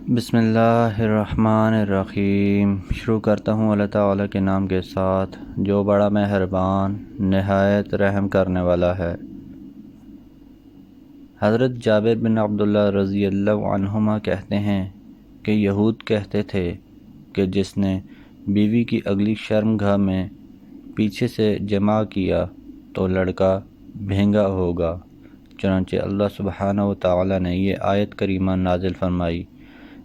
بسم اللہ الرحمن الرحیم۔ شروع کرتا ہوں اللہ تعالیٰ کے نام کے ساتھ جو بڑا مہربان نہایت رحم کرنے والا ہے۔ حضرت جابر بن عبداللہ رضی اللہ عنہما کہتے ہیں کہ یہود کہتے تھے کہ جس نے بیوی کی اگلی شرمگاہ میں پیچھے سے جمع کیا تو لڑکا بھینگا ہوگا۔ چنانچہ اللہ سبحانہ و تعالیٰ نے یہ آیت کریمہ نازل فرمائی،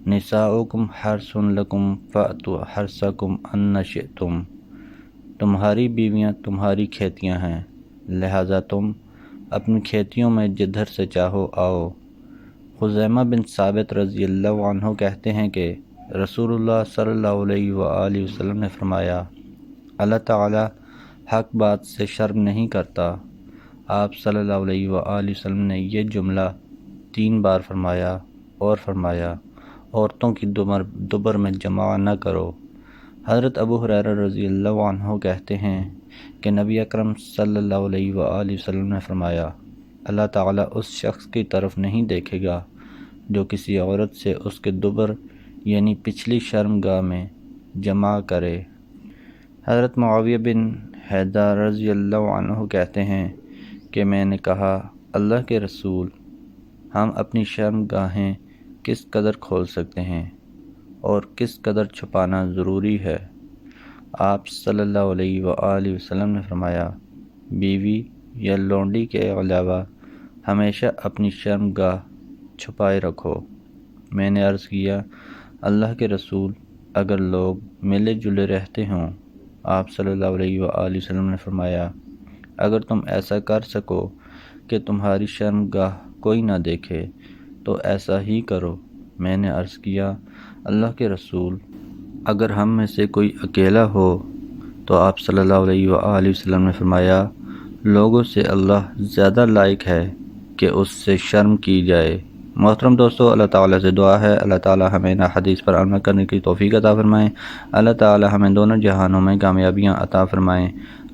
نساؤکم حرث لکم فأتوا حرثکم ان شئتم، تمہاری بیویاں تمہاری کھیتیاں ہیں، لہٰذا تم اپنی کھیتیوں میں جدھر سے چاہو آؤ۔ خزیمہ بن ثابت رضی اللہ عنہ کہتے ہیں کہ رسول اللہ صلی اللہ علیہ وآلہ وسلم نے فرمایا، اللہ تعالیٰ حق بات سے شرم نہیں کرتا۔ آپ صلی اللہ علیہ وآلہ وسلم نے یہ جملہ 3 بار فرمایا اور فرمایا، عورتوں کی دبر میں جمع نہ کرو۔ حضرت ابو ہریرہ رضی اللہ عنہ کہتے ہیں کہ نبی اکرم صلی اللہ علیہ وآلہ وسلم نے فرمایا، اللہ تعالیٰ اس شخص کی طرف نہیں دیکھے گا جو کسی عورت سے اس کے دبر یعنی پچھلی شرمگاہ میں جمع کرے۔ حضرت معاویہ بن حیدہ رضی اللہ عنہ کہتے ہیں کہ میں نے کہا، اللہ کے رسول، ہم اپنی شرمگاہیں کس قدر کھول سکتے ہیں اور کس قدر چھپانا ضروری ہے؟ آپ صلی اللہ علیہ وآلہ وسلم نے فرمایا، بیوی یا لونڈی کے علاوہ ہمیشہ اپنی شرمگاہ چھپائے رکھو۔ میں نے عرض کیا، اللہ کے رسول، اگر لوگ ملے جلے رہتے ہوں؟ آپ صلی اللہ علیہ وآلہ وسلم نے فرمایا، اگر تم ایسا کر سکو کہ تمہاری شرمگاہ کوئی نہ دیکھے تو ایسا ہی کرو۔ میں نے عرض کیا، اللہ کے رسول، اگر ہم میں سے کوئی اکیلا ہو؟ تو آپ صلی اللہ علیہ وآلہ وسلم نے فرمایا، لوگوں سے اللہ زیادہ لائق ہے کہ اس سے شرم کی جائے۔ محترم دوستو، اللہ تعالیٰ سے دعا ہے اللہ تعالیٰ ہمیں حدیث پر عمل کرنے کی توفیق عطا فرمائیں۔ اللہ تعالیٰ ہمیں دونوں جہانوں میں کامیابیاں عطا فرمائیں،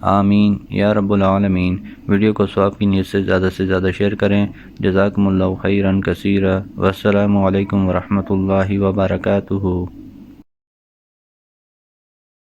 آمین یا رب العالمین۔ ویڈیو کو ثواب کی نیت سے زیادہ شیئر کریں۔ جزاکم اللہ خیرا کثیرا، والسلام علیکم ورحمۃ اللہ وبرکاتہ۔